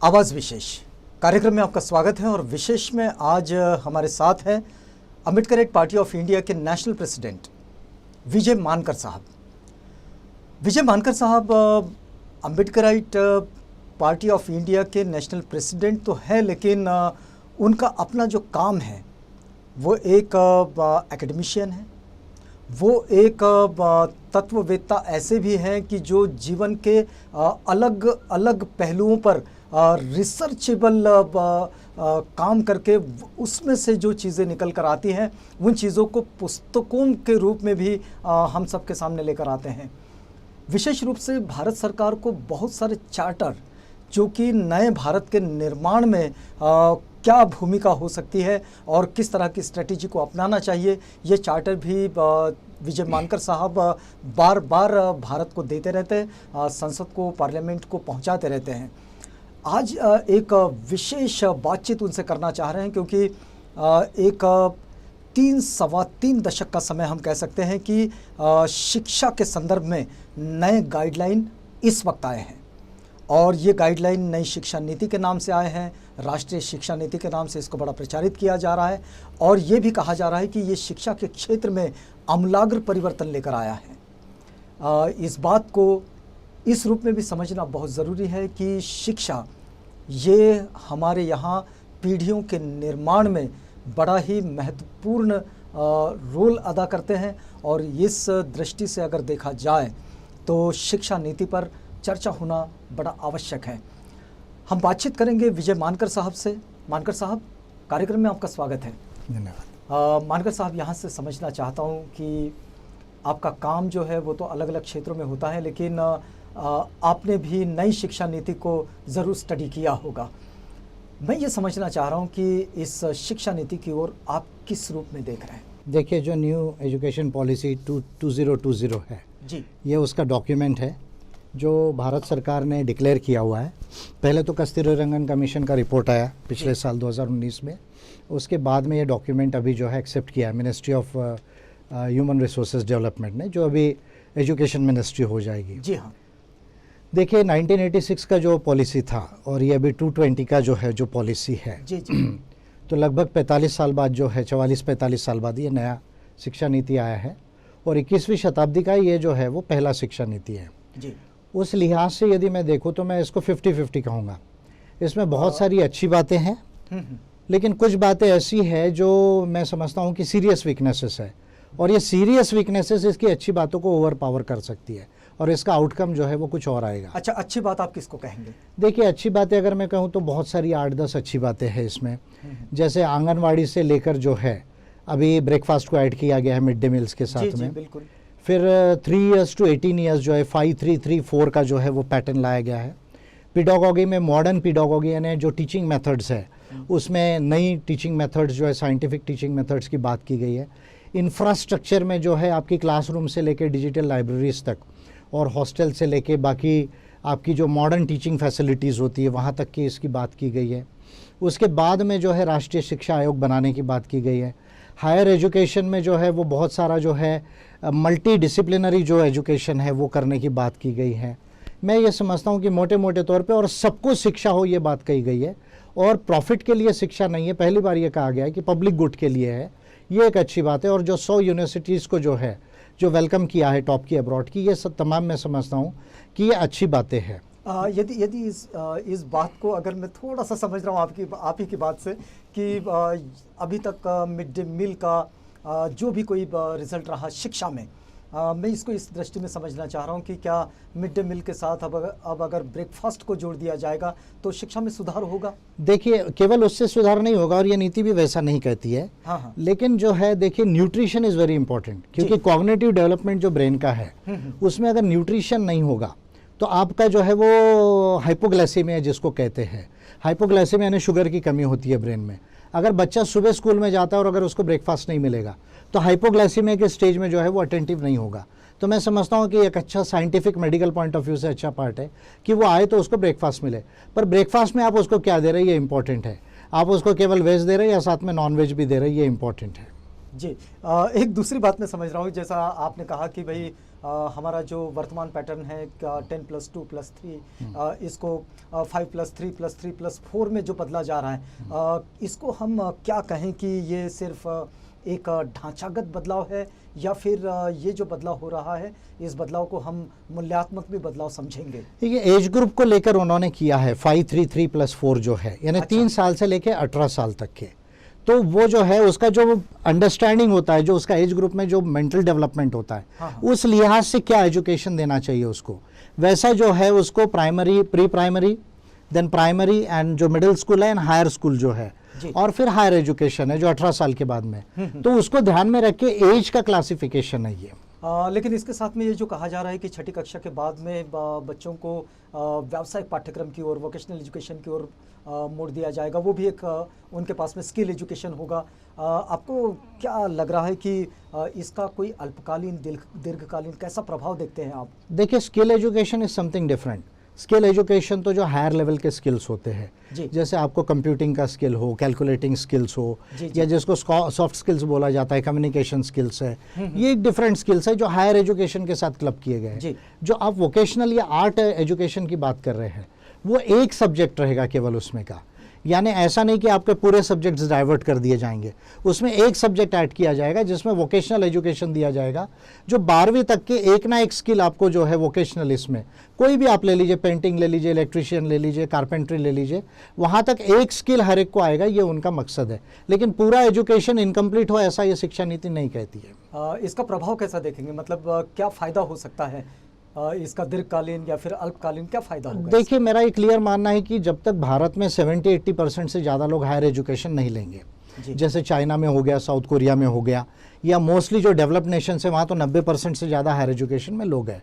आवाज़ विशेष कार्यक्रम में आपका स्वागत है। और विशेष में आज हमारे साथ हैं अम्बेडकराइट पार्टी ऑफ इंडिया के नेशनल प्रेसिडेंट विजय मानकर साहब। विजय मानकर साहब अम्बेडकराइट पार्टी ऑफ इंडिया के नेशनल प्रेसिडेंट तो है, लेकिन उनका अपना जो काम है वो एक एकेडमिशियन है, वो एक तत्ववेत्ता ऐसे भी हैं कि जो जीवन के अलग अलग पहलुओं पर रिसर्चेबल काम करके उसमें से जो चीज़ें निकल कर आती हैं उन चीज़ों को पुस्तकों के रूप में भी हम सबके सामने लेकर आते हैं। विशेष रूप से भारत सरकार को बहुत सारे चार्टर जो कि नए भारत के निर्माण में क्या भूमिका हो सकती है और किस तरह की स्ट्रेटेजी को अपनाना चाहिए, ये चार्टर भी विजय मानकर साहब बार बार भारत को देते रहते हैं, संसद को, पार्लियामेंट को पहुंचाते रहते हैं। आज एक विशेष बातचीत उनसे करना चाह रहे हैं क्योंकि एक सवा तीन दशक का समय हम कह सकते हैं कि शिक्षा के संदर्भ में नए गाइडलाइन इस वक्त आए हैं और ये गाइडलाइन नई शिक्षा नीति के नाम से आए हैं। राष्ट्रीय शिक्षा नीति के नाम से इसको बड़ा प्रचारित किया जा रहा है और ये भी कहा जा रहा है कि ये शिक्षा के क्षेत्र में आमूलाग्र परिवर्तन लेकर आया है। इस बात को इस रूप में भी समझना बहुत ज़रूरी है कि शिक्षा ये हमारे यहाँ पीढ़ियों के निर्माण में बड़ा ही महत्वपूर्ण रोल अदा करते हैं और इस दृष्टि से अगर देखा जाए तो शिक्षा नीति पर चर्चा होना बड़ा आवश्यक है। हम बातचीत करेंगे विजय मानकर साहब से। मानकर साहब, कार्यक्रम में आपका स्वागत है। धन्यवाद। मानकर साहब, यहाँ से समझना चाहता हूँ कि आपका काम जो है वो तो अलग अलग क्षेत्रों में होता है, लेकिन आपने भी नई शिक्षा नीति को ज़रूर स्टडी किया होगा। मैं ये समझना चाह रहा हूँ कि इस शिक्षा नीति की ओर आप किस रूप में देख रहे हैं? देखिए, जो न्यू एजुकेशन पॉलिसी 2020 है जी, ये उसका डॉक्यूमेंट है जो भारत सरकार ने डिक्लेयर किया हुआ है। पहले तो कस्तूरी रंगन कमीशन का रिपोर्ट आया पिछले साल 2019 में, उसके बाद में ये डॉक्यूमेंट अभी जो है एक्सेप्ट किया है ministry of human resources development ने, जो अभी एजुकेशन मिनिस्ट्री हो जाएगी। जी हाँ। देखिए, 1986 का जो पॉलिसी था और ये अभी 220 का जो है जो पॉलिसी है, जी जी तो लगभग 45 साल बाद जो है 44-45 साल बाद ये नया शिक्षा नीति आया है और 21वीं शताब्दी का ये जो है वो पहला शिक्षा नीति है जी। उस लिहाज से यदि मैं देखूँ तो मैं इसको 50-50 कहूँगा। इसमें बहुत सारी अच्छी बातें हैं, लेकिन कुछ बातें ऐसी है जो मैं समझता हूँ कि सीरियस वीकनेसेस है और ये सीरियस वीकनेसेस इसकी अच्छी बातों को ओवर पावर कर सकती है और इसका आउटकम जो है वो कुछ और आएगा। अच्छा, अच्छी बात आप किसको कहेंगे? देखिए, अच्छी बातें अगर मैं कहूँ तो बहुत सारी 8-10 अच्छी बातें हैं इसमें। जैसे आंगनवाड़ी से लेकर जो है अभी ब्रेकफास्ट को ऐड किया गया है मिड डे मील्स के साथ में। बिल्कुल। फिर 3 years to 18 years जो है 5-3-3-4 का जो है वो पैटर्न लाया गया है। पिडागोगी में मॉडर्न पिडागोगी यानी जो टीचिंग मेथड्स है उसमें नई टीचिंग मेथड्स जो है साइंटिफिक टीचिंग मेथड्स की बात की गई है। इंफ्रास्ट्रक्चर में जो है आपकी क्लासरूम से लेकर डिजिटल लाइब्रेरीज तक और हॉस्टल से लेके बाकी आपकी जो मॉडर्न टीचिंग फैसिलिटीज़ होती है वहाँ तक की इसकी बात की गई है। उसके बाद में जो है राष्ट्रीय शिक्षा आयोग बनाने की बात की गई है। हायर एजुकेशन में जो है वो बहुत सारा जो है मल्टी डिसिप्लिनरी जो एजुकेशन है वो करने की बात की गई है। मैं ये समझता हूँ कि मोटे मोटे तौर पे और सबको शिक्षा हो ये बात कही गई है और प्रॉफिट के लिए शिक्षा नहीं है। पहली बार ये कहा गया है कि पब्लिक गुड के लिए है, ये एक अच्छी बात है। और जो 100 यूनिवर्सिटीज़ को जो है जो वेलकम किया है टॉप की अब्रॉड की, ये सब तमाम मैं समझता हूँ कि ये अच्छी बातें हैं। यदि इस बात को अगर मैं थोड़ा सा समझ रहा हूँ आप ही की बात से कि अभी तक मिड डे मील का जो भी कोई रिजल्ट रहा शिक्षा में, मैं इसको इस दृष्टि में समझना चाह रहा हूँ कि क्या मिड डे मील के साथ अब अगर ब्रेकफास्ट को जोड़ दिया जाएगा तो शिक्षा में सुधार होगा? देखिए, केवल उससे सुधार नहीं होगा और ये नीति भी वैसा नहीं कहती है। हाँ। लेकिन जो है देखिए, न्यूट्रिशन इज़ वेरी इंपॉर्टेंट क्योंकि कॉग्निटिव डेवलपमेंट जो ब्रेन का है उसमें अगर न्यूट्रिशन नहीं होगा तो आपका जो है वो हाइपोग्लाइसेमिया जिसको कहते हैं, हाइपोग्लाइसेमिया यानी शुगर की कमी होती है ब्रेन में। अगर बच्चा सुबह स्कूल में जाता है और अगर उसको ब्रेकफास्ट नहीं मिलेगा तो हाइपोग्लाइसीमिया के स्टेज में जो है वो अटेंटिव नहीं होगा। तो मैं समझता हूँ कि एक अच्छा scientific medical point of view से अच्छा पार्ट है कि वो आए तो उसको ब्रेकफास्ट मिले। पर ब्रेकफास्ट में आप उसको क्या दे रहे हैं ये इंपॉर्टेंट है। आप उसको केवल वेज दे रहे हैं या साथ में नॉन वेज भी दे रहे हैं, ये इंपॉर्टेंट है। जी, एक दूसरी बात मैं समझ रहा हूँ, जैसा आपने कहा कि भाई हमारा जो वर्तमान पैटर्न है 10+2+3 इसको 5+3+3+4 में जो बदला जा रहा है, इसको हम क्या कहें कि ये सिर्फ एक ढांचागत बदलाव है या फिर ये जो बदलाव हो रहा है इस बदलाव को हम मूल्यात्मक भी बदलाव समझेंगे? ये एज ग्रुप को लेकर उन्होंने किया है 533+4 जो है, यानी 3 साल से लेकर 18 साल तक के। तो वो जो है उसका जो अंडरस्टैंडिंग होता है, जो उसका एज ग्रुप में जो मेंटल डेवलपमेंट होता है, हाँ। उस लिहाज से क्या एजुकेशन देना चाहिए उसको, वैसा जो है उसको primary, pre primary, then primary and जो मिडिल स्कूल है एंड हायर स्कूल जो है, और फिर हायर एजुकेशन है जो 18 साल के बाद में, तो उसको ध्यान में रख के एज का क्लासिफिकेशन है ये। लेकिन इसके साथ में ये जो कहा जा रहा है कि छठी कक्षा के बाद में बच्चों को व्यावसायिक पाठ्यक्रम की ओर, वोकेशनल एजुकेशन की ओर मोड़ दिया जाएगा, वो भी एक उनके पास में स्किल एजुकेशन होगा। आपको क्या लग रहा है कि इसका कोई अल्पकालीन दीर्घकालीन कैसा प्रभाव देखते हैं आप? देखिए, skill education is something different. Skill education तो जो हायर लेवल के स्किल्स होते हैं, जैसे आपको कंप्यूटिंग का स्किल हो, कैलकुलेटिंग स्किल्स हो, या जिसको सॉफ्ट स्किल्स बोला जाता है, कम्युनिकेशन स्किल्स है, ये एक डिफरेंट स्किल्स है जो हायर एजुकेशन के साथ क्लब किए गए हैं। जो आप वोकेशनल या आर्ट एजुकेशन की बात कर रहे हैं, वो एक सब्जेक्ट रहेगा केवल उसमें का, यानी ऐसा नहीं कि आपके पूरे सब्जेक्ट्स डाइवर्ट कर दिए जाएंगे, उसमें एक सब्जेक्ट ऐड किया जाएगा जिसमें वोकेशनल एजुकेशन दिया जाएगा, जो 12वीं तक के एक ना एक स्किल आपको जो है वोकेशनल, इसमें कोई भी आप ले लीजिए, पेंटिंग ले लीजिए, इलेक्ट्रिशियन ले लीजिए, कारपेंट्री ले लीजिए, वहाँ तक एक स्किल हर एक को आएगा, ये उनका मकसद है। लेकिन पूरा एजुकेशन इनकम्प्लीट हो ऐसा ये शिक्षा नीति नहीं कहती है। इसका प्रभाव कैसा देखेंगे, मतलब क्या फ़ायदा हो सकता है इसका, दीर्घकालीन या फिर अल्पकालीन क्या फ़ायदा होगा? देखिए, मेरा ये क्लियर मानना है कि जब तक भारत में 70-80% से ज़्यादा लोग हायर एजुकेशन नहीं लेंगे, जैसे चाइना में हो गया, साउथ कोरिया में हो गया, या मोस्टली जो डेवलप्ड नेशन है वहाँ तो 90% से ज़्यादा हायर एजुकेशन में लोग हैं,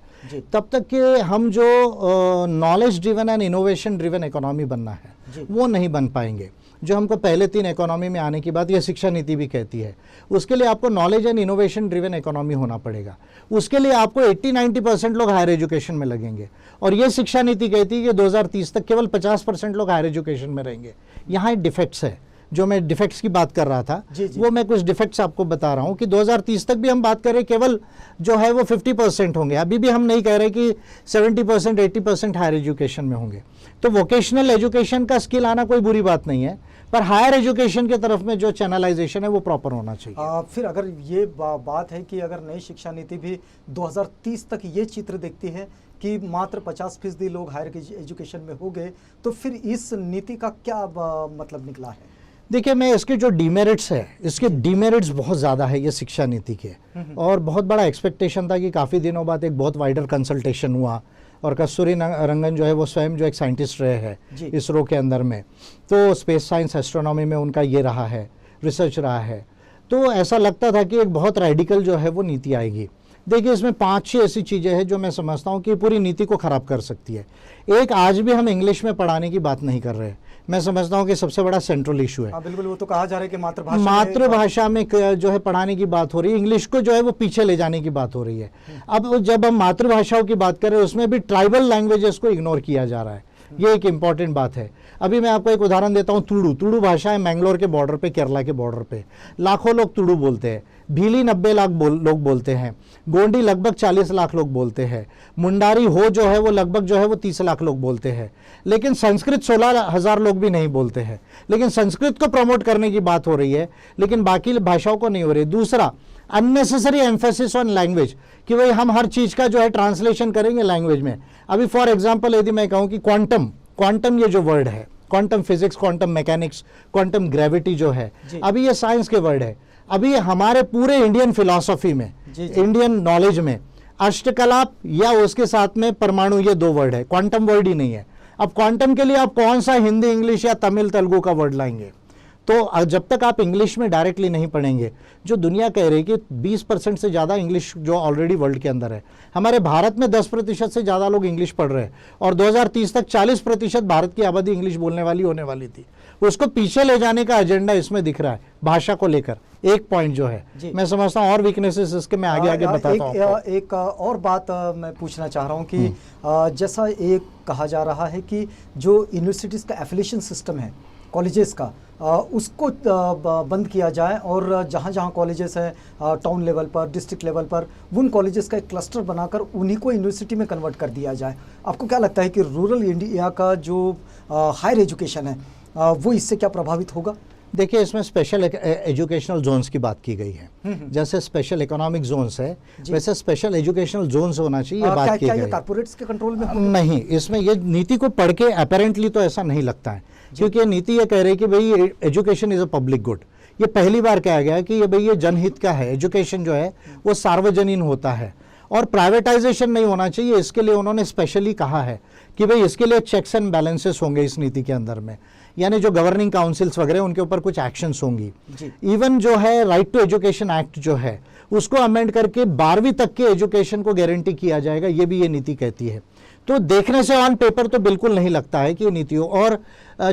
तब तक कि हम जो knowledge driven and innovation driven economy बनना है वो नहीं बन पाएंगे। जो हमको पहले 3 इकोनॉमी में आने की बात यह शिक्षा नीति भी कहती है, उसके लिए आपको knowledge and innovation driven economy होना पड़ेगा। उसके लिए आपको 80-90% लोग हायर एजुकेशन में लगेंगे, और ये शिक्षा नीति कहती है कि 2030 तक केवल 50% लोग हायर एजुकेशन में रहेंगे। यहाँ एक डिफेक्ट्स है, जो मैं डिफेक्ट्स की बात कर रहा था, वो मैं कुछ डिफेक्ट्स आपको बता रहा हूँ कि 2030 तक भी हम बात करें केवल जो है वो 50% होंगे। अभी भी हम नहीं कह रहे कि 70% 80% हायर एजुकेशन में होंगे। तो वोकेशनल एजुकेशन का स्किल आना कोई बुरी बात नहीं है, पर हायर एजुकेशन की तरफ में जो चैनलाइजेशन है वो प्रॉपर होना चाहिए। फिर अगर ये बात है कि अगर नई शिक्षा नीति भी 2030 तक ये चित्र देखती है कि मात्र 50% लोग हायर एजुकेशन में हो गए, तो फिर इस नीति का क्या मतलब निकला है? देखिए, मैं इसके जो डीमेरिट्स है, इसके डीमेरिट्स बहुत ज़्यादा है ये शिक्षा नीति के, और बहुत बड़ा एक्सपेक्टेशन था कि काफ़ी दिनों बाद एक बहुत वाइडर कंसल्टेशन हुआ, और कस्तूरी रंगन जो है वो स्वयं जो एक साइंटिस्ट रहे हैं इसरो के अंदर में, तो स्पेस साइंस एस्ट्रोनॉमी में उनका ये रहा है, रिसर्च रहा है, तो ऐसा लगता था कि एक बहुत रेडिकल जो है वो नीति आएगी। देखिए, इसमें 5-6 ऐसी चीज़ें हैं जो मैं समझता हूँ कि पूरी नीति को ख़राब कर सकती है। एक, आज भी हम इंग्लिश में पढ़ाने की बात नहीं कर रहे हैं, मैं समझता हूँ कि सबसे बड़ा सेंट्रल इशू है। बिल्कुल, वो तो कहा जा रहा है कि मातृभाषा में जो है पढ़ाने की बात हो रही है, इंग्लिश को जो है वो पीछे ले जाने की बात हो रही है। अब जब हम मातृभाषाओं की बात करें, उसमें भी ट्राइबल लैंग्वेजेस को इग्नोर किया जा रहा है, ये एक इंपॉर्टेंट बात है। अभी मैं आपको एक उदाहरण देता हूँ, तुड़ू भाषा है मैंगलोर के बॉर्डर पे, केरला के बॉर्डर पे लाखों लोग तुड़ू बोलते हैं, भीली 90 लाख लोग बोलते हैं, गोंडी लगभग 40 लाख लोग बोलते हैं, मुंडारी हो जो है वो लगभग जो है वो 30 लाख लोग बोलते हैं, लेकिन संस्कृत 16,000 लोग भी नहीं बोलते हैं। लेकिन संस्कृत को प्रमोट करने की बात हो रही है, लेकिन बाकी भाषाओं को नहीं हो रही। दूसरा, अननेसेसरी एम्फेसिस ऑन लैंग्वेज, कि भाई हम हर चीज़ का जो है ट्रांसलेशन करेंगे लैंग्वेज में। अभी फॉर एग्जाम्पल यदि मैं कहूँ कि क्वांटम ये जो वर्ड है, quantum physics, quantum mechanics, quantum gravity जो है, अभी ये साइंस के वर्ड है। अभी हमारे पूरे इंडियन फिलॉसफी में, इंडियन नॉलेज में अष्टकला या उसके साथ में परमाणु, ये 2 वर्ड है, क्वांटम वर्ड ही नहीं है। अब क्वांटम के लिए आप कौन सा हिंदी, इंग्लिश या तमिल, तेलुगु का वर्ड लाएंगे? तो जब तक आप इंग्लिश में डायरेक्टली नहीं पढ़ेंगे, जो दुनिया कह रही है कि 20% से ज़्यादा इंग्लिश जो ऑलरेडी वर्ल्ड के अंदर है, हमारे भारत में 10% से ज़्यादा लोग इंग्लिश पढ़ रहे हैं, और 2030 तक 40% भारत की आबादी इंग्लिश बोलने वाली होने वाली थी। उसको पीछे ले जाने का एजेंडा इसमें दिख रहा है, भाषा को लेकर। एक पॉइंट जो है, मैं समझता हूँ और वीकनेसेस इसके मैं आगे बताता हूँ। एक और बात मैं पूछना चाह रहा हूँ कि जैसा एक कहा जा रहा है कि जो यूनिवर्सिटीज़ का एफिलिएशन सिस्टम है, कॉलेजेस का उसको बंद किया जाए और जहाँ जहाँ कॉलेजेस हैं टाउन लेवल पर, डिस्ट्रिक्ट लेवल पर, उन कॉलेजेस का एक क्लस्टर बनाकर उन्हीं को यूनिवर्सिटी में कन्वर्ट कर दिया जाए। आपको क्या लगता है कि रूरल इंडिया का जो हायर एजुकेशन है वो इससे क्या प्रभावित होगा? देखिए, इसमें स्पेशल एजुकेशनल जोन्स की बात की गई है। जैसे स्पेशल इकोनॉमिक जोन्स है, वैसे स्पेशल एजुकेशनल जोन्स होना चाहिए, ये बात की गई है। कॉर्पोरेट्स के कंट्रोल में नहीं, इसमें ये नीति को पढ़ के अपेरेंटली तो ऐसा नहीं लगता है, क्योंकि ये नीति ये कह रही है कि भाई education is a public good. ये पहली बार कहा गया है कि ये भाई ये जनहित का है, एजुकेशन जो है वो सार्वजनीन होता है और प्राइवेटाइजेशन नहीं होना चाहिए। इसके लिए उन्होंने स्पेशली कहा है कि भाई इसके लिए चेक्स एंड बैलेंसेस होंगे इस नीति के अंदर में, यानी जो गवर्निंग काउंसिल्स वगैरह उनके ऊपर कुछ एक्शंस होंगी। इवन जो है राइट टू एजुकेशन एक्ट जो है उसको अमेंड करके 12वीं तक के एजुकेशन को गारंटी किया जाएगा, ये भी ये नीति कहती है। तो देखने से ऑन पेपर तो बिल्कुल नहीं लगता है कि ये नीति हो। और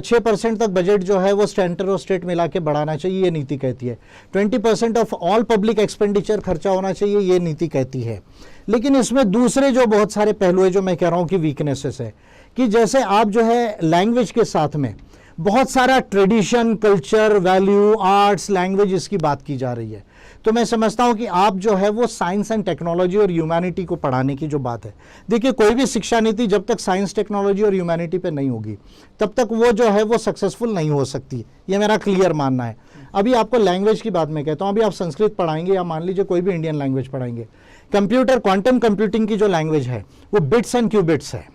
6% तक बजट जो है वो सेंटर और स्टेट मिला के बढ़ाना चाहिए, ये नीति कहती है। 20% ऑफ ऑल पब्लिक एक्सपेंडिचर खर्चा होना चाहिए, ये नीति कहती है। लेकिन इसमें दूसरे जो बहुत सारे पहलू है जो मैं कह रहा हूँ कि वीकनेसेस है, कि जैसे आप जो है लैंग्वेज के साथ में बहुत सारा tradition, culture, value, arts, language इसकी बात की जा रही है। तो मैं समझता हूं कि आप जो है वो साइंस एंड टेक्नोलॉजी और ह्यूमैनिटी को पढ़ाने की जो बात है, देखिए कोई भी शिक्षा नीति जब तक साइंस, टेक्नोलॉजी और ह्यूमैनिटी पे नहीं होगी तब तक वो जो है वो सक्सेसफुल नहीं हो सकती, ये मेरा क्लियर मानना है। अभी आपको लैंग्वेज की बात मैं कहता हूँ, अभी आप संस्कृत पढ़ाएंगे या मान लीजिए कोई भी इंडियन लैंग्वेज पढ़ाएंगे, कंप्यूटर क्वांटम कंप्यूटिंग की जो लैंग्वेज है वो बिट्स एंड क्यूबिट्स है।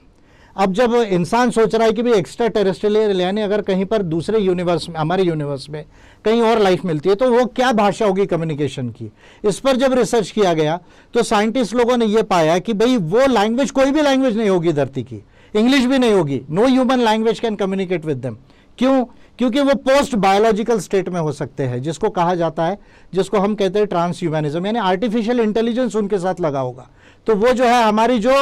अब जब इंसान सोच रहा है कि भाई एक्स्ट्रा टेरेस्ट्रियल यानी अगर कहीं पर दूसरे यूनिवर्स में, हमारे यूनिवर्स में कहीं और लाइफ मिलती है तो वो क्या भाषा होगी कम्युनिकेशन की, इस पर जब रिसर्च किया गया तो साइंटिस्ट लोगों ने ये पाया कि भाई वो लैंग्वेज कोई भी लैंग्वेज नहीं होगी धरती की, इंग्लिश भी नहीं होगी। No human language can communicate with them. क्यों? क्योंकि वो पोस्ट बायोलॉजिकल स्टेट में हो सकते हैं, जिसको कहा जाता है, जिसको हम कहते हैं ट्रांस ह्यूमनिज्म, यानी आर्टिफिशियल इंटेलिजेंस उनके साथ लगा होगा। तो वो जो है हमारी जो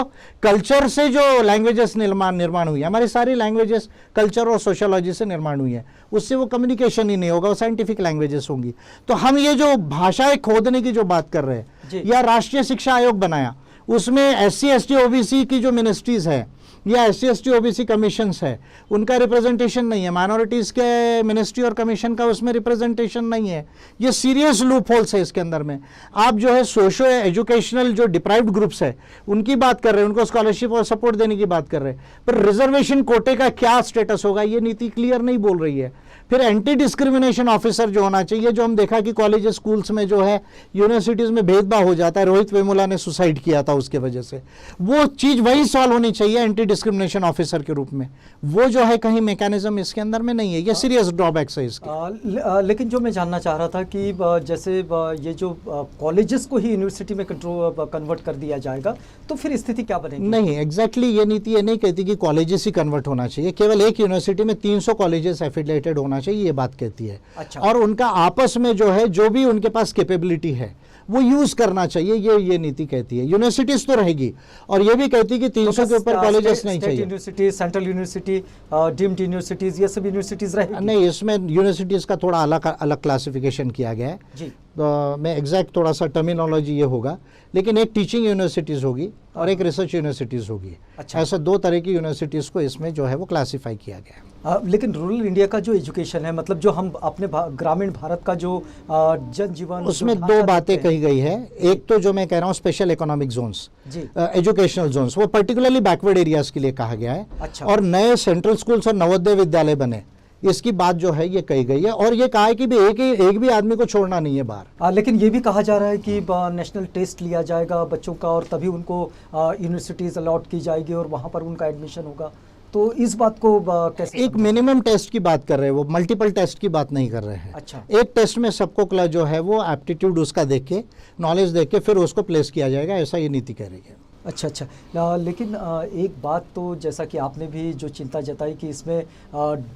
कल्चर से जो लैंग्वेजेस निर्माण हुई है, हमारी सारी लैंग्वेजेस कल्चर और सोशियोलॉजी से निर्माण हुई है, उससे वो कम्युनिकेशन ही नहीं होगा, वो साइंटिफिक लैंग्वेजेस होंगी। तो हम ये जो भाषाएं खोदने की जो बात कर रहे हैं, या राष्ट्रीय शिक्षा आयोग बनाया, उसमें SC ST OBC की जो मिनिस्ट्रीज है या SC ST OBC कमीशंस है, उनका रिप्रेजेंटेशन नहीं है, माइनॉरिटीज़ के मिनिस्ट्री और कमीशन का उसमें रिप्रेजेंटेशन नहीं है। ये सीरियस लूप होल्स है इसके अंदर में। आप जो है सोशो एजुकेशनल जो डिप्राइव्ड ग्रुप्स है उनकी बात कर रहे हैं, उनको स्कॉलरशिप और सपोर्ट देने की बात कर रहे हैं, पर रिजर्वेशन कोटे का क्या स्टेटस होगा ये नीति क्लियर नहीं बोल रही है। फिर एंटी डिस्क्रिमिनेशन ऑफिसर जो होना चाहिए, जो हम देखा कि कॉलेज स्कूल्स में जो है यूनिवर्सिटीज़ में भेदभाव हो जाता है, रोहित वेमुला ने सुसाइड किया था उसके वजह से, वो चीज़ वही सॉल्व होनी चाहिए एंटी डिस्क्रिमिनेशन ऑफिसर के रूप में। वो जो है कहीं मैकेनिज्म इसके अंदर में नहीं है, ये सीरियस ड्रॉबैक्स है इसके। लेकिन जो मैं जानना चाह रहा था कि जैसे ये जो कॉलेजेस को ही यूनिवर्सिटी में कन्वर्ट कर दिया जाएगा तो फिर स्थिति क्या बनेगी? नहीं, एग्जैक्टली ये नीति ये नहीं कहती कि कॉलेजेस ही कन्वर्ट होना चाहिए, केवल एक यूनिवर्सिटी में 300 कॉलेजेस एफिलिएटेड होना चाहिए, ये बात कहती है। अच्छा। और उनका आपस में जो है जो भी उनके पास कैपेबिलिटी है वो यूज करना चाहिए, ये नीति कहती है। यूनिवर्सिटीज तो रहेगी, और ये भी कहती है कि 300 के ऊपर कॉलेजेस नहीं चाहिए। University, central university, deemed universities, ये सब यूनिवर्सिटीज रहेगी? नहीं, इसमें यूनिवर्सिटीज का थोड़ा अलग क्लासिफिकेशन किया गया है जी। तो मैं एग्जैक्ट थोड़ा सा टर्मिनोलॉजी ये होगा, लेकिन एक टीचिंग यूनिवर्सिटीज़ होगी और एक रिसर्च यूनिवर्सिटीज़ होगी। अच्छा। ऐसा दो तरह की यूनिवर्सिटीज़ को इसमें जो है वो क्लासीफाई किया गया है। लेकिन रूरल इंडिया का जो एजुकेशन है, मतलब जो हम अपने ग्रामीण भारत का जो जनजीवन, उसमें दो बातें कही गई है। एक तो जो मैं कह रहा हूँ special economic zones, educational zones, वो पर्टिकुलरली बैकवर्ड एरियाज के लिए कहा गया है। अच्छा। और नए सेंट्रल स्कूल्स और नवोदय विद्यालय बने, इसकी बात जो है ये कही गई है। और ये कहा है कि भी एक भी आदमी को छोड़ना नहीं है बाहर। लेकिन ये भी कहा जा रहा है कि नेशनल टेस्ट लिया जाएगा बच्चों का और तभी उनको यूनिवर्सिटीज अलॉट की जाएगी और वहाँ पर उनका एडमिशन होगा। तो इस बात को कैसे? एक मिनिमम टेस्ट की बात कर रहे हैं वो, मल्टीपल टेस्ट की बात नहीं कर रहे हैं। अच्छा। एक टेस्ट में सबको जो है वो एप्टीट्यूड उसका देख के, नॉलेज देख के फिर उसको प्लेस किया जाएगा, ऐसा ये नीति कह रही है। अच्छा। लेकिन एक बात तो जैसा कि आपने भी जो चिंता जताई कि इसमें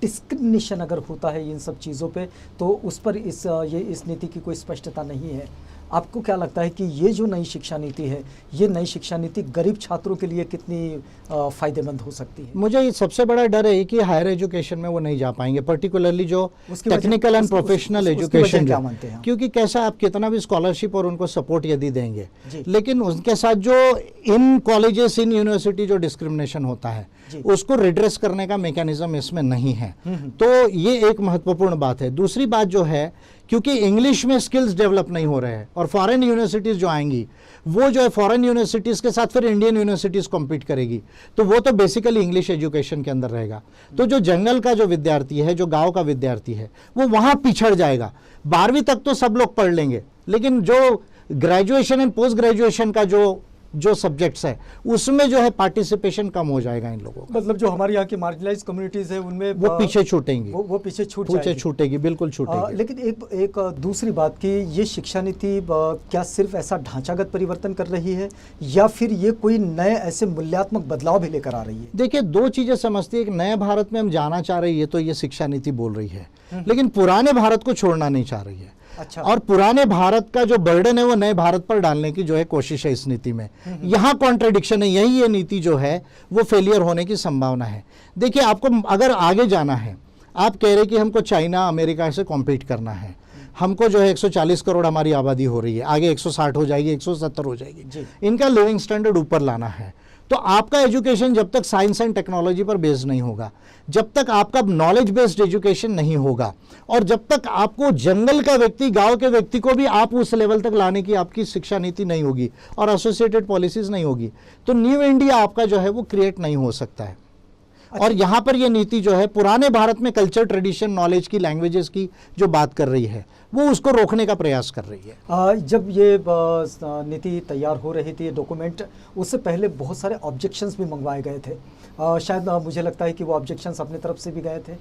डिस्क्रिमिनेशन अगर होता है इन सब चीज़ों पे, तो उस पर इस नीति की कोई स्पष्टता नहीं है। आपको क्या लगता है कि ये जो नई शिक्षा नीति है, ये नई शिक्षा नीति गरीब छात्रों के लिए कितनी फ़ायदेमंद हो सकती है? मुझे ये सबसे बड़ा डर है कि हायर एजुकेशन में वो नहीं जा पाएंगे, पर्टिकुलरली जो टेक्निकल एंड प्रोफेशनल एजुकेशन, क्या मानते हैं? क्योंकि कैसा आप कितना भी स्कॉलरशिप और उनको सपोर्ट यदि देंगे, लेकिन उनके साथ जो इन कॉलेजेस इन यूनिवर्सिटी जो डिस्क्रिमिनेशन होता है उसको रिड्रेस करने का मैकेनिज्म इसमें नहीं है। तो ये एक महत्वपूर्ण बात है। दूसरी बात जो है, क्योंकि इंग्लिश में स्किल्स डेवलप नहीं हो रहे हैं और फॉरेन यूनिवर्सिटीज जो आएंगी वो जो है फॉरेन यूनिवर्सिटीज के साथ फिर इंडियन यूनिवर्सिटीज कॉम्पीट करेगी, तो वो तो बेसिकली इंग्लिश एजुकेशन के अंदर रहेगा। तो जो जंगल का जो विद्यार्थी है, जो गांव का विद्यार्थी है, वो वहां पिछड़ जाएगा। 12वीं तक तो सब लोग पढ़ लेंगे, लेकिन जो ग्रेजुएशन एंड पोस्ट ग्रेजुएशन का जो सब्जेक्ट्स है उसमें जो है पार्टिसिपेशन कम हो जाएगा इन लोगों का। मतलब जो हमारे यहाँ की मार्जिनलाइज कम्युनिटीज है उनमें वो पीछे छूटेंगी, वो पीछे छूटेगी, बिल्कुल छूटेगी। लेकिन एक दूसरी बात कि ये शिक्षा नीति क्या सिर्फ ऐसा ढांचागत परिवर्तन कर रही है या फिर ये कोई नए ऐसे मूल्यात्मक बदलाव भी लेकर आ रही है? देखिए, दो चीजें समझती है। एक, नए भारत में हम जाना चाह रही है तो ये शिक्षा नीति बोल रही है, लेकिन पुराने भारत को छोड़ना नहीं चाह रही है। अच्छा। और पुराने भारत का जो बर्डन है वो नए भारत पर डालने की जो है कोशिश है इस नीति में। यहाँ कॉन्ट्रडिक्शन है, यही ये नीति जो है वो फेलियर होने की संभावना है। देखिए, आपको अगर आगे जाना है, आप कह रहे कि हमको चाइना अमेरिका से कॉम्पीट करना है, हमको जो है 140 करोड़ हमारी आबादी हो रही है, आगे 160 हो जाएगी, 170 हो जाएगी, इनका लिविंग स्टैंडर्ड ऊपर लाना है। तो आपका एजुकेशन जब तक साइंस एंड टेक्नोलॉजी पर बेस्ड नहीं होगा, जब तक आपका नॉलेज बेस्ड एजुकेशन नहीं होगा, और जब तक आपको जंगल का व्यक्ति, गांव के व्यक्ति को भी आप उस लेवल तक लाने की आपकी शिक्षा नीति नहीं होगी और एसोसिएटेड पॉलिसीज नहीं होगी, तो न्यू इंडिया आपका जो है वो क्रिएट नहीं हो सकता है। और यहाँ पर ये नीति जो है पुराने भारत में कल्चर, ट्रेडिशन, नॉलेज की, लैंग्वेजेस की जो बात कर रही है वो उसको रोकने का प्रयास कर रही है। जब ये नीति तैयार हो रही थी, ये डॉक्यूमेंट, उससे पहले बहुत सारे ऑब्जेक्शंस भी मंगवाए गए थे। शायद मुझे लगता है कि वो ऑब्जेक्शंस अपनी तरफ से भी गए थे।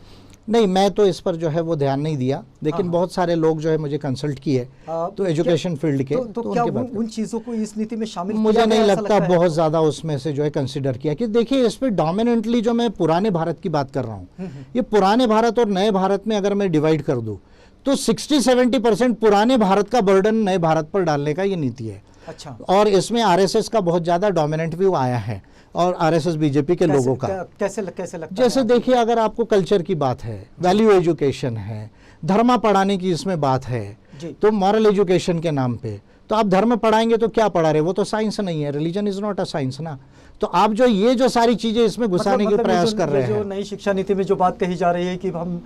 नहीं, मैं तो इस पर जो है वो ध्यान नहीं दिया, लेकिन बहुत सारे लोग जो है मुझे कंसल्ट किए तो एजुकेशन फील्ड के, तो क्या उन चीज़ों को इस नीति में शामिल मुझे नहीं लगता बहुत ज़्यादा उसमें से जो है कंसिडर किया। कि देखिए, इस पर डोमिनेंटली जो मैं पुराने भारत की बात कर रहा हूँ, ये पुराने भारत और नए भारत में अगर मैं डिवाइड कर दूँ तो 60-70% पुराने भारत का बर्डन नए भारत पर डालने का ये नीति है। अच्छा। और इसमें आरएसएस का बहुत ज़्यादा डोमिनेंट व्यू आया है, और आरएसएस बीजेपी के लोगों का। कैसे लगता जैसे देखिए, अगर आपको कल्चर की बात है, वैल्यू एजुकेशन है, धर्म पढ़ाने की इसमें बात है, तो मॉरल एजुकेशन के नाम पे तो आप धर्म पढ़ाएंगे तो क्या पढ़ा रहे, वो तो साइंस नहीं है, religion is not a science ना। तो आप जो ये जो सारी चीजें इसमें घुसाने के प्रयास कर रहे हैं, जो नई शिक्षा नीति में जो बात कही जा रही है कि हम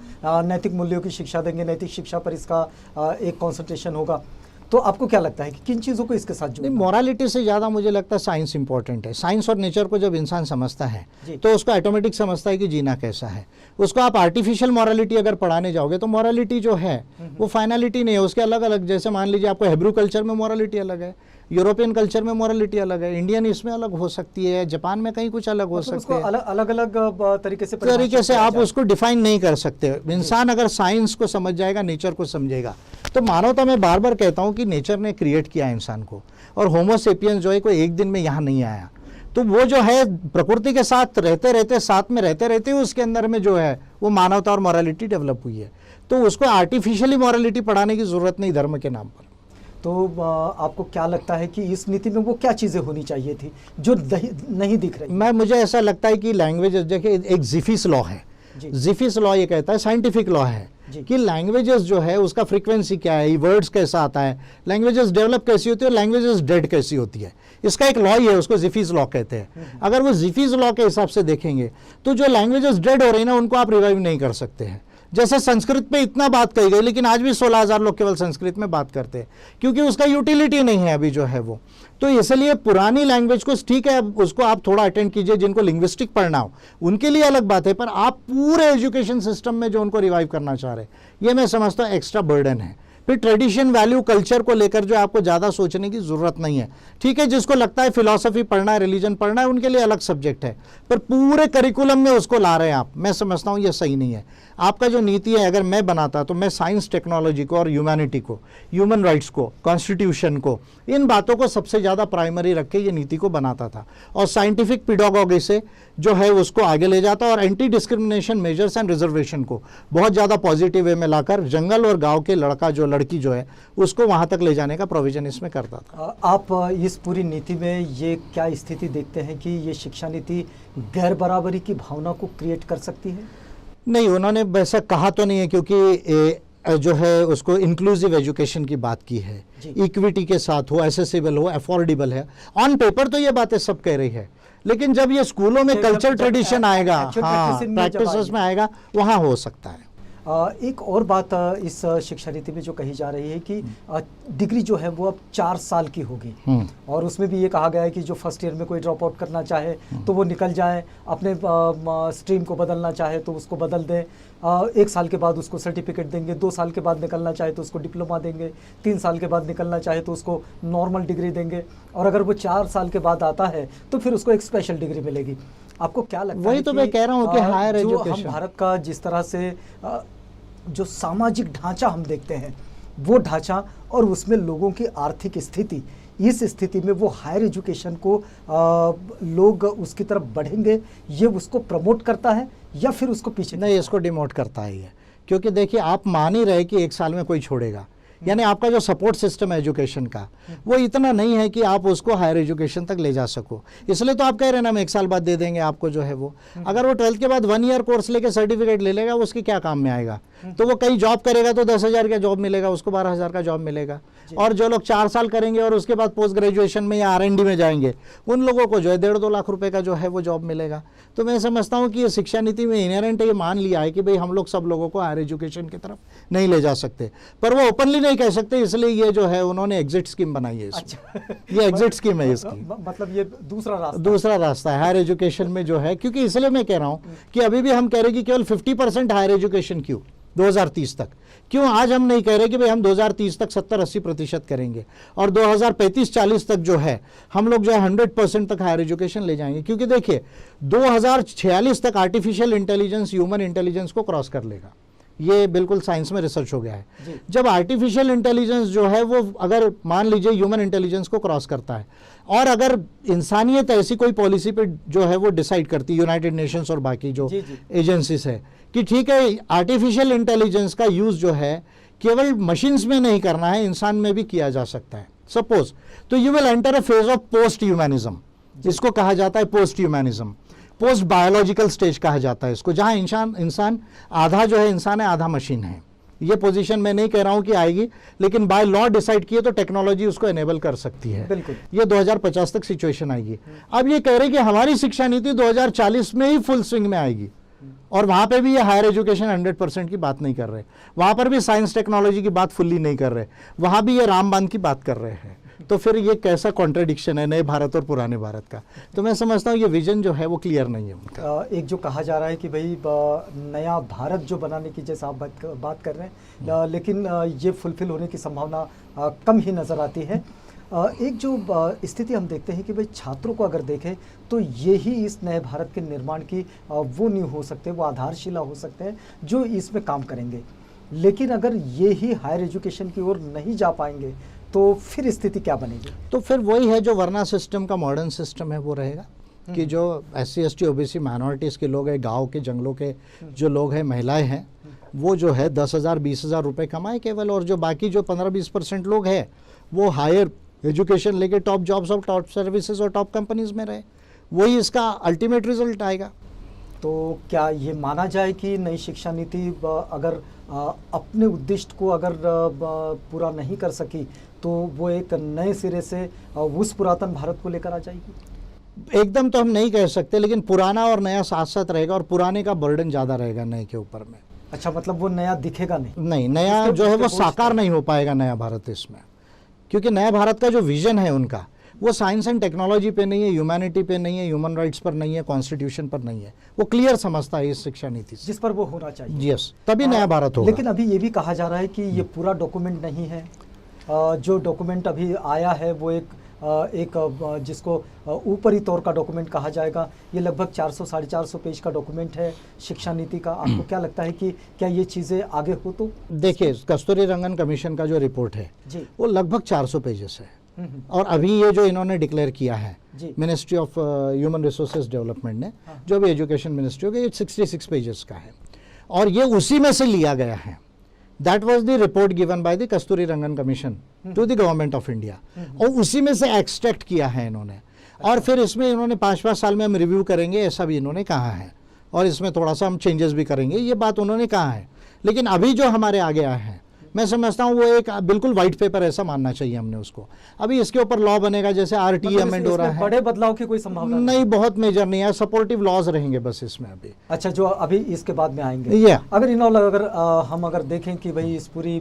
नैतिक मूल्यों की शिक्षा देंगे, नैतिक शिक्षा पर इसका एक कॉन्सेंट्रेशन होगा, तो आपको क्या लगता है कि किन चीज़ों को इसके साथ जोड़ना? नहीं, मोरालिटी से ज़्यादा मुझे लगता है साइंस इंपॉर्टेंट है। साइंस और नेचर को जब इंसान समझता है तो उसको ऑटोमेटिक समझता है कि जीना कैसा है। उसको आप आर्टिफिशियल मोरालिटी अगर पढ़ाने जाओगे तो मोरालिटी जो है वो फाइनलिटी नहीं है, उसके अलग अलग, जैसे मान लीजिए आपको हिब्रू कल्चर में मोरालिटी अलग है, यूरोपियन कल्चर में मोरालिटी अलग है, इंडियन इसमें अलग हो सकती है, जापान में कहीं कुछ अलग हो सकती है। अलग अलग तरीके से आप उसको डिफाइन नहीं कर सकते। इंसान अगर साइंस को समझ जाएगा, नेचर को समझेगा, तो मानवता में बार बार कहता हूँ कि नेचर ने क्रिएट किया इंसान को, और होमो सेपियंस जो है कोई एक दिन में यहाँ नहीं आया। तो वो जो है प्रकृति के साथ रहते रहते, साथ में रहते रहते उसके अंदर में जो है वो मानवता और मॉरलिटी डेवलप हुई है। तो उसको आर्टिफिशियली मॉरलिटी पढ़ाने की जरूरत नहीं धर्म के नाम पर। तो आपको क्या लगता है कि इस नीति में वो क्या चीज़ें होनी चाहिए थी जो नहीं दिख रही? मुझे ऐसा लगता है कि लैंग्वेज, देखिए एक जिफिस लॉ है, जिफिस लॉ ये कहता है, साइंटिफिक लॉ है कि लैंग्वेजेस जो है उसका फ्रीक्वेंसी क्या है, वर्ड्स कैसा आता है, लैंग्वेजेस डेवलप कैसी होती है और लैंग्वेजेस डेड कैसी होती है। इसका एक लॉ ही है, उसको जिफिस लॉ कहते हैं। अगर वो जिफिस लॉ के हिसाब से देखेंगे तो जो लैंग्वेजेस डेड हो रही है ना, उनको आप रिवाइव नहीं कर सकते हैं। जैसे संस्कृत पे इतना बात कही गई, लेकिन आज भी 16,000 लोग केवल संस्कृत में बात करते हैं, क्योंकि उसका यूटिलिटी नहीं है अभी जो है वो। तो इसलिए पुरानी लैंग्वेज को ठीक है, उसको आप थोड़ा अटेंड कीजिए, जिनको लिंग्विस्टिक पढ़ना हो उनके लिए अलग बात है, पर आप पूरे एजुकेशन सिस्टम में जो उनको रिवाइव करना चाह रहे हैं, ये मैं समझता हूँ एक्स्ट्रा बर्डन है। फिर ट्रेडिशन, वैल्यू, कल्चर को लेकर जो आपको ज़्यादा सोचने की ज़रूरत नहीं है। ठीक है, जिसको लगता है फिलॉसफी पढ़ना है, रिलीजन पढ़ना है, उनके लिए अलग सब्जेक्ट है, पर पूरे करिकुलम में उसको ला रहे हैं आप, मैं समझता हूँ ये सही नहीं है। आपका जो नीति है, अगर मैं बनाता तो मैं साइंस, टेक्नोलॉजी को और ह्यूमैनिटी को, ह्यूमन राइट्स को, कॉन्स्टिट्यूशन को, इन बातों को सबसे ज़्यादा प्राइमरी रख के ये नीति को बनाता था, और साइंटिफिक पेडागोजी से जो है उसको आगे ले जाता, और anti discrimination measures and reservation को बहुत ज़्यादा पॉजिटिव वे में लाकर जंगल और गाँव के लड़का जो लड़की जो है उसको वहाँ तक ले जाने का प्रोविजन इसमें करता था। आप इस पूरी नीति में ये क्या स्थिति देखते हैं कि ये शिक्षा नीति गैर बराबरी की भावना को क्रिएट कर सकती है? नहीं, उन्होंने वैसा कहा तो नहीं है, क्योंकि जो है उसको इंक्लूसिव एजुकेशन की बात की है, इक्विटी के साथ हो, एसेसिबल हो, अफोर्डेबल है। ऑन पेपर तो ये बातें सब कह रही है, लेकिन जब ये स्कूलों में कल्चर ट्रेडिशन आएगा, हाँ, प्रैक्टिसेस में आएगा, वहाँ हो सकता है। एक और बात इस शिक्षा नीति में जो कही जा रही है कि डिग्री जो है वो अब 4 साल की होगी, और उसमें भी ये कहा गया है कि जो फर्स्ट ईयर में कोई ड्रॉप आउट करना चाहे तो वो निकल जाए, अपने स्ट्रीम को बदलना चाहे तो उसको बदल दें, 1 साल के बाद उसको सर्टिफिकेट देंगे, 2 साल के बाद निकलना चाहे तो उसको डिप्लोमा देंगे, 3 साल के बाद निकलना चाहे तो उसको नॉर्मल डिग्री देंगे, और अगर वो 4 साल के बाद आता है तो फिर उसको एक स्पेशल डिग्री मिलेगी। आपको क्या लगता है? वही तो मैं कह रहा हूँ कि हायर एजुकेशन, हम भारत का जिस तरह से जो सामाजिक ढांचा हम देखते हैं वो ढांचा, और उसमें लोगों की आर्थिक स्थिति, इस स्थिति में वो हायर एजुकेशन को लोग उसकी तरफ बढ़ेंगे, ये उसको प्रमोट करता है या फिर उसको पीछे? नहीं, इसको डिमोट करता ही है, क्योंकि देखिए आप मान ही रहे कि 1 साल में कोई छोड़ेगा, यानी आपका जो सपोर्ट सिस्टम है एजुकेशन का वो इतना नहीं है कि आप उसको हायर एजुकेशन तक ले जा सको। इसलिए तो आप कह रहे हैं ना, हम 1 साल बाद दे देंगे आपको जो है वो। अगर वो 12th के बाद 1 ईयर कोर्स लेके सर्टिफिकेट ले लेगा, उसके क्या काम में आएगा? तो वो कहीं जॉब करेगा तो 10,000 का जॉब मिलेगा, उसको 12,000 का जॉब मिलेगा। और जो लोग 4 साल करेंगे और उसके बाद पोस्ट ग्रेजुएशन में या R&D में जाएंगे, उन लोगों को जो है 1.5-2 लाख रुपए का जो है वो जॉब मिलेगा। तो मैं समझता हूँ कि ये शिक्षा नीति में इनहेरेंट ये मान लिया है कि भाई हम लोग सब लोगों को हायर एजुकेशन की तरफ नहीं ले जा सकते, पर वो ओपनली नहीं कह सकते, इसलिए ये जो है उन्होंने एग्जिट स्कीम बनाई है। अच्छा। ये एग्जिट स्कीम है इसकी, मतलब ये दूसरा रास्ता है हायर एजुकेशन में जो है। क्योंकि इसलिए मैं कह रहा हूँ कि अभी भी हम कह रहे हैं कि केवल 50% हायर एजुकेशन क्यों 2030 तक, क्यों आज हम नहीं कह रहे कि भाई हम 2030 तक 70-80% करेंगे और 2035-40 तक जो है हम लोग जो है 100% तक हायर एजुकेशन ले जाएंगे। क्योंकि देखिए 2046 तक आर्टिफिशियल इंटेलिजेंस ह्यूमन इंटेलिजेंस को क्रॉस कर लेगा, ये बिल्कुल साइंस में रिसर्च हो गया है। जब आर्टिफिशियल इंटेलिजेंस जो है वो अगर मान लीजिए ह्यूमन इंटेलिजेंस को क्रॉस करता है, और अगर इंसानियत ऐसी कोई पॉलिसी पे जो है वो डिसाइड करती है, यूनाइटेड नेशंस और बाकी जो एजेंसीज है कि ठीक है आर्टिफिशियल इंटेलिजेंस का यूज जो है केवल मशीन्स में नहीं करना है, इंसान में भी किया जा सकता है सपोज, तो you will enter a phase of post humanism, जिसको कहा जाता है post humanism, post biological stage कहा जाता है इसको, जहां इंसान आधा जो है इंसान है आधा मशीन है। ये पोजीशन मैं नहीं कह रहा हूं कि आएगी, लेकिन बाय लॉ डिसाइड किए तो टेक्नोलॉजी उसको एनेबल कर सकती है। बिल्कुल, ये 2050 तक सिचुएशन आएगी। अब ये कह रहे कि हमारी शिक्षा नीति 2040 में ही फुल स्विंग में आएगी, और वहां पे भी ये हायर एजुकेशन 100% की बात नहीं कर रहे, वहां पर भी साइंस टेक्नोलॉजी की बात फुल्ली नहीं कर रहे, वहां भी ये रामबान की बात कर रहे हैं। तो फिर ये कैसा कॉन्ट्रडिक्शन है नए भारत और पुराने भारत का? तो मैं समझता हूँ ये विजन जो है वो क्लियर नहीं है उनका। एक जो कहा जा रहा है कि भाई नया भारत जो बनाने की जैसा आप बात कर रहे हैं, लेकिन ये फुलफिल होने की संभावना कम ही नज़र आती है। एक जो स्थिति हम देखते हैं कि भाई छात्रों को अगर देखें तो यही इस नए भारत के निर्माण की वो नींव हो सकते हैं, वो आधारशिला हो सकते हैं जो इसमें काम करेंगे। लेकिन अगर ये ही हायर एजुकेशन की ओर नहीं जा पाएंगे तो फिर स्थिति क्या बनेगी? तो फिर वही है जो वर्ना सिस्टम का मॉडर्न सिस्टम है वो रहेगा कि जो SC ST OBC माइनॉरिटीज़ के लोग हैं, गांव के जंगलों के जो लोग हैं, महिलाएं हैं, वो जो है 10,000 20,000 रुपये कमाए केवल, और जो बाकी जो 15-20% लोग हैं वो हायर एजुकेशन लेके टॉप जॉब्स और टॉप सर्विसेज और टॉप कंपनीज में रहे। वही इसका अल्टीमेट रिजल्ट आएगा। तो क्या ये माना जाए कि नई शिक्षा नीति अगर अपने उद्देश्य को अगर पूरा नहीं कर सकी तो वो एक नए सिरे से उस पुरातन भारत को लेकर आ जाएगी? एकदम तो हम नहीं कह सकते, लेकिन पुराना और नया साथ साथ रहेगा, और पुराने का बर्डन ज़्यादा रहेगा नए के ऊपर में। अच्छा, मतलब वो नया दिखेगा नहीं? नया जो है वो साकार नहीं हो पाएगा नया भारत इसमें, क्योंकि नया भारत का जो विजन है उनका वो साइंस एंड टेक्नोलॉजी पे नहीं है, ह्यूमैनिटी पे नहीं है, ह्यूमन राइट्स पर नहीं है, कॉन्स्टिट्यूशन पर नहीं है। वो क्लियर समझता है इस शिक्षा नीति से, जिस पर वो होना चाहिए। यस, तभी नया भारत होगा। लेकिन अभी ये भी कहा जा रहा है कि ये पूरा डॉक्यूमेंट नहीं है। जो डॉक्यूमेंट अभी आया है वो एक जिसको ऊपरी तौर का डॉक्यूमेंट कहा जाएगा, ये लगभग 400-450 पेज का डॉक्यूमेंट है शिक्षा नीति का। आपको क्या लगता है कि क्या ये चीज़ें आगे हो? तो देखिए, कस्तूरी रंगन कमीशन का जो रिपोर्ट है जी, वो लगभग 400 पेजेस है, और अभी ये जो इन्होंने डिक्लेयर किया है ministry of human resources development ने, जो भी एजुकेशन मिनिस्ट्री होगी, ये 66 पेजेस का है, और ये उसी में से लिया गया है that was the report given by the Kasturi Rangan commission to the government of India, और उसी में से एक्सट्रैक्ट किया है इन्होंने। और फिर इसमें इन्होंने 5-5 साल में हम रिव्यू करेंगे ऐसा भी इन्होंने कहा है, और इसमें थोड़ा सा हम चेंजेस भी करेंगे, ये बात उन्होंने कहा है। लेकिन अभी जो हमारे आगे आया है, मैं समझता हूँ वो एक बिल्कुल वाइट पेपर ऐसा मानना चाहिए हमने उसको। अभी इसके ऊपर लॉ बनेगा, जैसे आरटीई अमेंड हो रहा है। बड़े बदलाव की कोई संभावना नहीं, बहुत मेजर नहीं है, सपोर्टिव लॉज रहेंगे बस इसमें अभी। अच्छा, जो अभी इसके बाद में आएंगे। अगर हम अगर देखें कि भाई इस पूरी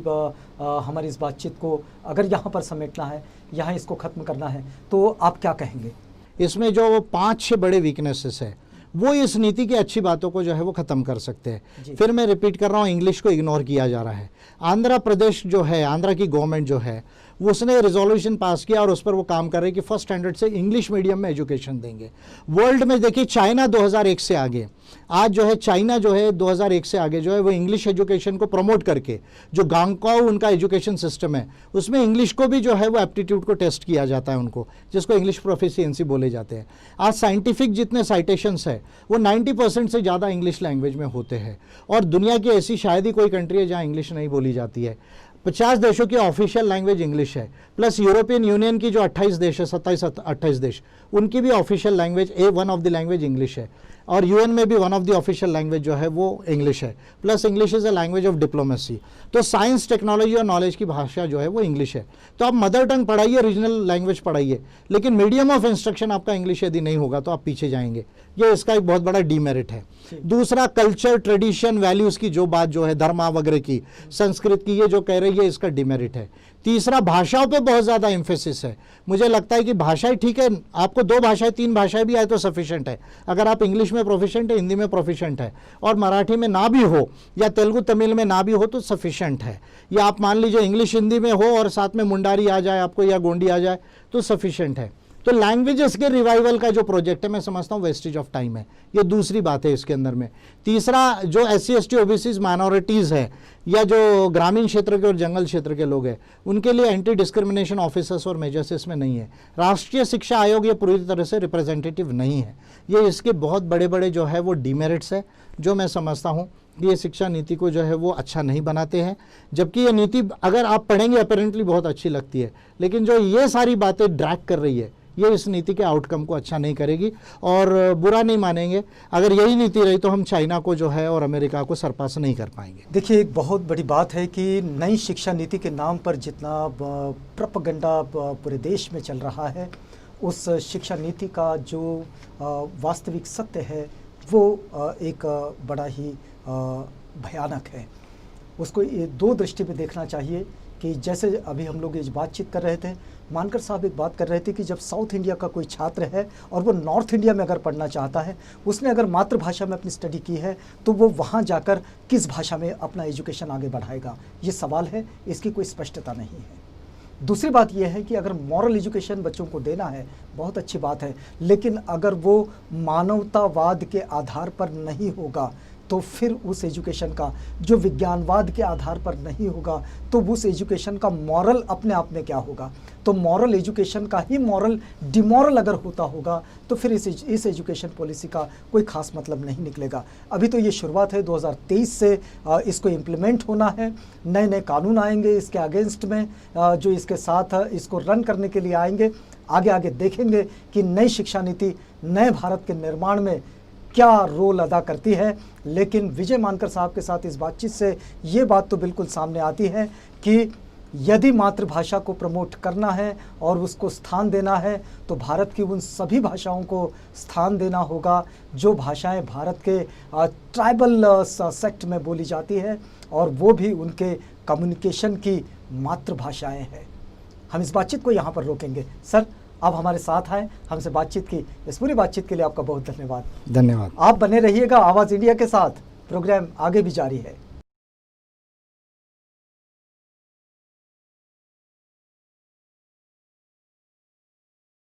हमारी इस बातचीत को अगर यहाँ पर समेटना है, यहाँ इसको खत्म करना है, तो आप क्या कहेंगे? इसमें जो 5-6 बड़े वीकनेसेस है वो इस नीति की अच्छी बातों को जो है वो ख़त्म कर सकते हैं। फिर मैं रिपीट कर रहा हूँ, इंग्लिश को इग्नोर किया जा रहा है। आंध्र प्रदेश जो है, आंध्रा की गवर्नमेंट जो है, उसने रिजोल्यूशन पास किया और उस पर वो काम कर रहे हैं कि फर्स्ट स्टैंडर्ड से इंग्लिश मीडियम में एजुकेशन देंगे। वर्ल्ड में देखिए, चाइना 2001 से आगे, आज जो है चाइना जो है 2001 से आगे जो है वो इंग्लिश एजुकेशन को प्रमोट करके, जो गांगकाओ उनका एजुकेशन सिस्टम है उसमें इंग्लिश को भी जो है वो एप्टीट्यूड को टेस्ट किया जाता है उनको, जिसको इंग्लिश प्रोफिशिएंसी बोले जाते हैं। आज साइंटिफिक जितने साइटेशंस है वो 90% से ज़्यादा इंग्लिश लैंग्वेज में होते हैं, और दुनिया की ऐसी शायद ही कोई कंट्री है जहाँ इंग्लिश नहीं बोली जाती है। 50 देशों की ऑफिशियल लैंग्वेज इंग्लिश है, प्लस यूरोपियन यूनियन की जो 28 देश है, 27-28 देश, उनकी भी official language one of the language English है, और यूएन में भी one of the official language जो है वो इंग्लिश है, plus English is a language of diplomacy. तो साइंस, टेक्नोलॉजी और नॉलेज की भाषा जो है वो इंग्लिश है। तो आप मदर टंग पढ़ाइए, रीजनल लैंग्वेज पढ़ाइए, लेकिन मीडियम ऑफ इंस्ट्रक्शन आपका इंग्लिश यदि नहीं होगा तो आप पीछे जाएंगे। ये इसका एक बहुत बड़ा डीमेरिट है। दूसरा, कल्चर, ट्रेडिशन, वैल्यूज़ की जो बात जो है, धर्मा वगैरह की, संस्कृत की, ये जो कह रही है, इसका डीमेरिट है। तीसरा, भाषाओं पे बहुत ज़्यादा एम्फेसिस है। मुझे लगता है कि भाषाएं ठीक है, आपको 2 भाषाएं 3 भाषाएं भी आए तो सफिशिएंट है। अगर आप इंग्लिश में प्रोफिशिएंट है, हिंदी में प्रोफिशिएंट है, और मराठी में ना भी हो या तेलुगु तमिल में ना भी हो तो सफिशिएंट है। या आप मान लीजिए इंग्लिश हिंदी में हो और साथ में मुंडारी आ जाए आपको या गोंडी आ जाए तो सफिशिएंट है। तो लैंग्वेजेस के रिवाइवल का जो प्रोजेक्ट है, मैं समझता हूँ वेस्टेज ऑफ टाइम है। ये दूसरी बात है इसके अंदर में। तीसरा, जो SC ST OBC माइनॉरिटीज़ है, या जो ग्रामीण क्षेत्र के और जंगल क्षेत्र के लोग हैं, उनके लिए एंटी डिस्क्रिमिनेशन ऑफिसर्स और मेजर्स इसमें नहीं है। राष्ट्रीय शिक्षा आयोग ये पूरी तरह से रिप्रेजेंटेटिव नहीं है। ये इसके बहुत बड़े बड़े जो है वो डीमेरिट्स है, जो मैं समझता हूँ ये शिक्षा नीति को जो है वो अच्छा नहीं बनाते हैं। जबकि ये नीति अगर आप पढ़ेंगे अपेरेंटली बहुत अच्छी लगती है, लेकिन जो ये सारी बातें ड्रैग कर रही है, ये इस नीति के आउटकम को अच्छा नहीं करेगी, और बुरा नहीं मानेंगे। अगर यही नीति रही तो हम चाइना को जो है और अमेरिका को सरपास नहीं कर पाएंगे। देखिए, एक बहुत बड़ी बात है कि नई शिक्षा नीति के नाम पर जितना प्रोपेगेंडा पूरे देश में चल रहा है, उस शिक्षा नीति का जो वास्तविक सत्य है वो एक बड़ा ही भयानक है। उसको ये 2 दृष्टि पे देखना चाहिए कि जैसे अभी हम लोग इस बातचीत कर रहे थे, मानकर साहब एक बात कर रहे थे कि जब साउथ इंडिया का कोई छात्र है और वो नॉर्थ इंडिया में अगर पढ़ना चाहता है, उसने अगर मातृभाषा में अपनी स्टडी की है, तो वो वहाँ जाकर किस भाषा में अपना एजुकेशन आगे बढ़ाएगा, ये सवाल है, इसकी कोई स्पष्टता नहीं है। दूसरी बात यह है कि अगर मॉरल एजुकेशन बच्चों को देना है, बहुत अच्छी बात है, लेकिन अगर वो मानवतावाद के आधार पर नहीं होगा तो फिर उस एजुकेशन का, जो विज्ञानवाद के आधार पर नहीं होगा, तो उस एजुकेशन का मॉरल अपने आप में क्या होगा। तो मॉरल एजुकेशन का ही मॉरल डिमॉरल अगर होता होगा तो फिर इस एजुकेशन पॉलिसी का कोई खास मतलब नहीं निकलेगा। अभी तो ये शुरुआत है, 2023 से इसको इम्प्लीमेंट होना है। नए नए कानून आएंगे इसके अगेंस्ट में, जो इसके साथ इसको रन करने के लिए आएंगे। आगे आगे देखेंगे कि नई शिक्षा नीति नए भारत के निर्माण में क्या रोल अदा करती है। लेकिन विजय मानकर साहब के साथ इस बातचीत से ये बात तो बिल्कुल सामने आती है कि यदि मातृभाषा को प्रमोट करना है और उसको स्थान देना है, तो भारत की उन सभी भाषाओं को स्थान देना होगा जो भाषाएं भारत के ट्राइबल सेक्ट में बोली जाती है, और वो भी उनके कम्युनिकेशन की मातृभाषाएं हैं। हम इस बातचीत को यहाँ पर रोकेंगे। सर, आप हमारे साथ आए, हमसे बातचीत की, इस पूरी बातचीत के लिए आपका बहुत धन्यवाद। धन्यवाद। आप बने रहिएगा आवाज़ इंडिया के साथ, प्रोग्राम आगे भी जारी है।